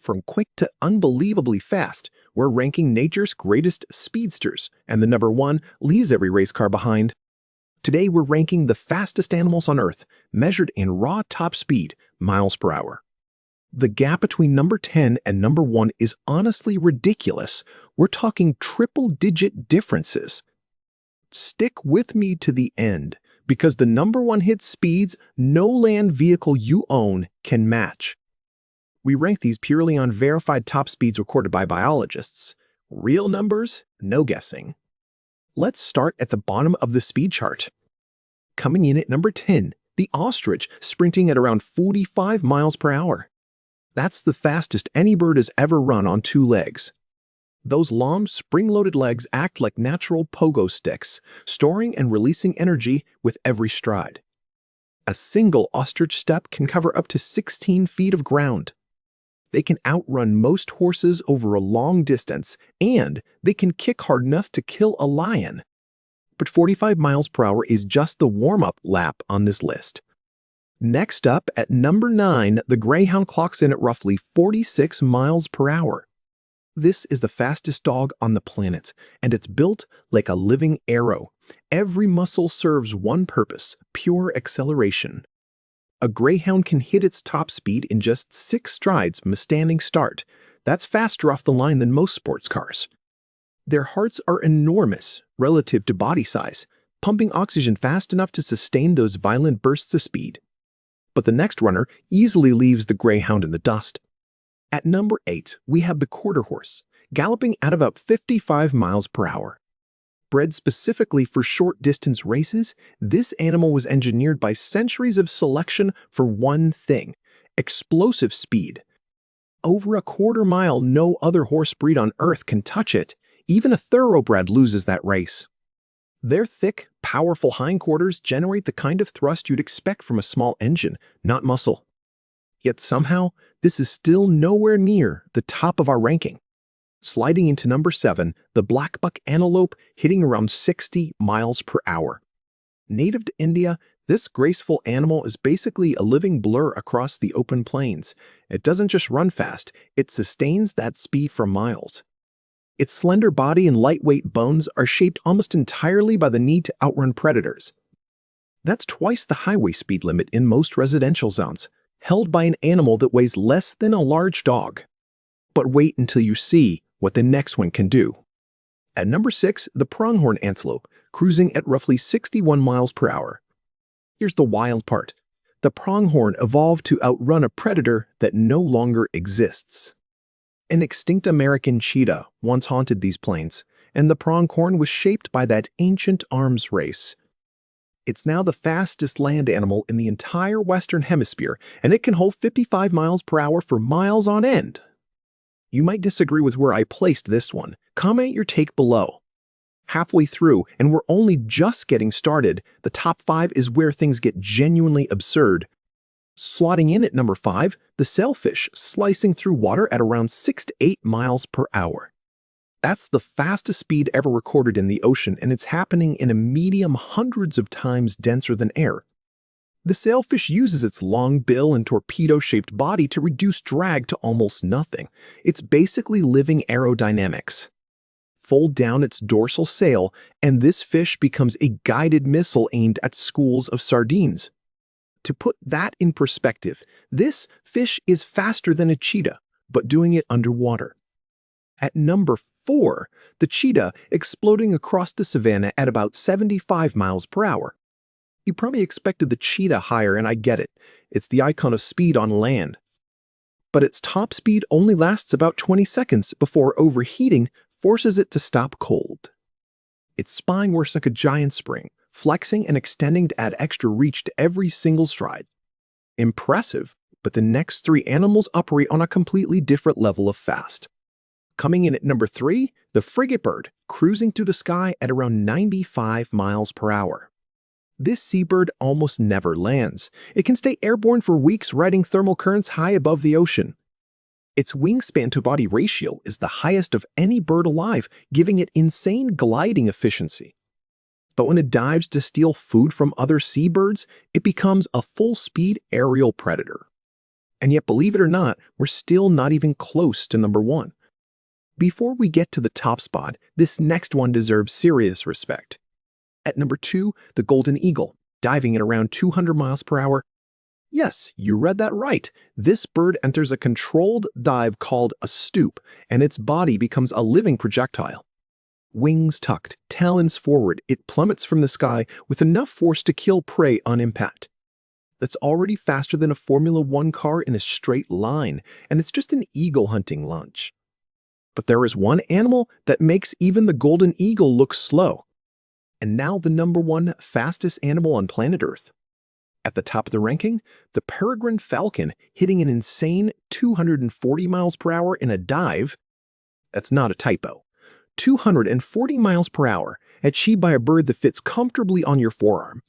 From quick to unbelievably fast, we're ranking nature's greatest speedsters, and the number one leaves every race car behind. Today, we're ranking the fastest animals on Earth, measured in raw top speed, miles per hour. The gap between number 10 and number 1 is honestly ridiculous. We're talking triple-digit differences. Stick with me to the end, because the number 1 hits speeds no land vehicle you own can match. We rank these purely on verified top speeds recorded by biologists. Real numbers, no guessing. Let's start at the bottom of the speed chart. Coming in at number 10, the ostrich, sprinting at around 45 miles per hour. That's the fastest any bird has ever run on 2 legs. Those long, spring-loaded legs act like natural pogo sticks, storing and releasing energy with every stride. A single ostrich step can cover up to 16 feet of ground. They can outrun most horses over a long distance, and they can kick hard enough to kill a lion. But 45 miles per hour is just the warm-up lap on this list. Next up, at number 9, the greyhound clocks in at roughly 46 miles per hour. This is the fastest dog on the planet, and it's built like a living arrow. Every muscle serves one purpose: pure acceleration. A greyhound can hit its top speed in just 6 strides from a standing start. That's faster off the line than most sports cars. Their hearts are enormous relative to body size, pumping oxygen fast enough to sustain those violent bursts of speed. But the next runner easily leaves the greyhound in the dust. At number 8, we have the quarter horse, galloping at about 55 miles per hour. Bred specifically for short-distance races, this animal was engineered by centuries of selection for one thing: explosive speed. Over a quarter mile, no other horse breed on Earth can touch it. Even a thoroughbred loses that race. Their thick, powerful hindquarters generate the kind of thrust you'd expect from a small engine, not muscle. Yet somehow, this is still nowhere near the top of our ranking. Sliding into number 7, the black buck antelope, hitting around 60 miles per hour. Native to India, this graceful animal is basically a living blur across the open plains. It doesn't just run fast, it sustains that speed for miles. Its slender body and lightweight bones are shaped almost entirely by the need to outrun predators. That's twice the highway speed limit in most residential zones, held by an animal that weighs less than a large dog. But wait until you see what the next one can do. At number 6, the pronghorn antelope, cruising at roughly 61 miles per hour. Here's the wild part. The pronghorn evolved to outrun a predator that no longer exists. An extinct American cheetah once haunted these plains, and the pronghorn was shaped by that ancient arms race. It's now the fastest land animal in the entire Western Hemisphere, and it can hold 55 miles per hour for miles on end. You might disagree with where I placed this one. Comment your take below. Halfway through, and we're only just getting started, the top 5 is where things get genuinely absurd. Slotting in at number 5, the sailfish, slicing through water at around 6 to 8 miles per hour. That's the fastest speed ever recorded in the ocean, and it's happening in a medium hundreds of times denser than air. The sailfish uses its long bill and torpedo-shaped body to reduce drag to almost nothing. It's basically living aerodynamics. Fold down its dorsal sail, and this fish becomes a guided missile aimed at schools of sardines. To put that in perspective, this fish is faster than a cheetah, but doing it underwater. At number 4, the cheetah, exploding across the savanna at about 75 miles per hour. You probably expected the cheetah higher, and I get it. It's the icon of speed on land. But its top speed only lasts about 20 seconds before overheating forces it to stop cold. Its spine works like a giant spring, flexing and extending to add extra reach to every single stride. Impressive, but the next 3 animals operate on a completely different level of fast. Coming in at number 3, the frigate bird, cruising through the sky at around 95 miles per hour. This seabird almost never lands. It can stay airborne for weeks, riding thermal currents high above the ocean. Its wingspan-to-body ratio is the highest of any bird alive, giving it insane gliding efficiency. But when it dives to steal food from other seabirds, it becomes a full-speed aerial predator. And yet, believe it or not, we're still not even close to number one. Before we get to the top spot, this next one deserves serious respect. At number 2, the golden eagle, diving at around 200 miles per hour. Yes, you read that right. This bird enters a controlled dive called a stoop, and its body becomes a living projectile. Wings tucked, talons forward, it plummets from the sky with enough force to kill prey on impact. That's already faster than a Formula One car in a straight line, and it's just an eagle hunting lunch. But there is one animal that makes even the golden eagle look slow. And now the number one fastest animal on planet Earth. At the top of the ranking, the peregrine falcon hitting an insane 240 miles per hour in a dive. That's not a typo. 240 miles per hour, achieved by a bird that fits comfortably on your forearm.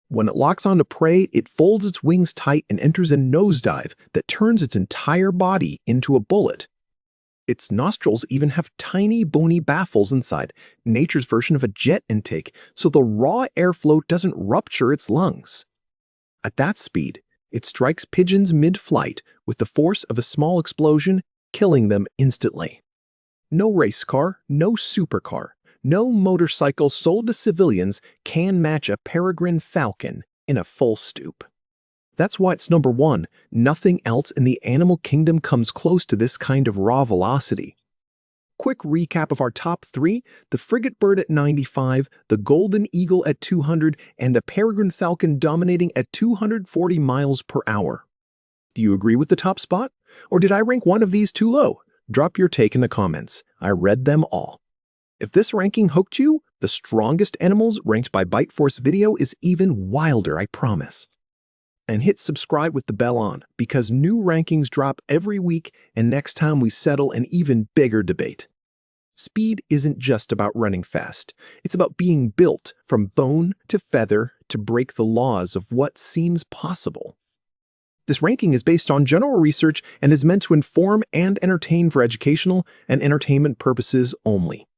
When it locks onto prey, it folds its wings tight and enters a nosedive that turns its entire body into a bullet. Its nostrils even have tiny bony baffles inside, nature's version of a jet intake, so the raw airflow doesn't rupture its lungs. At that speed, it strikes pigeons mid-flight with the force of a small explosion, killing them instantly. No race car, no supercar, no motorcycle sold to civilians can match a peregrine falcon in a full stoop. That's why it's number one. Nothing else in the animal kingdom comes close to this kind of raw velocity. Quick recap of our top 3, the frigate bird at 95, the golden eagle at 200, and the peregrine falcon dominating at 240 miles per hour. Do you agree with the top spot? Or did I rank one of these too low? Drop your take in the comments. I read them all. If this ranking hooked you, the strongest animals ranked by Bite Force video is even wilder, I promise. And hit subscribe with the bell on, because new rankings drop every week, and next time we settle an even bigger debate. Speed isn't just about running fast. It's about being built from bone to feather to break the laws of what seems possible. This ranking is based on general research and is meant to inform and entertain for educational and entertainment purposes only.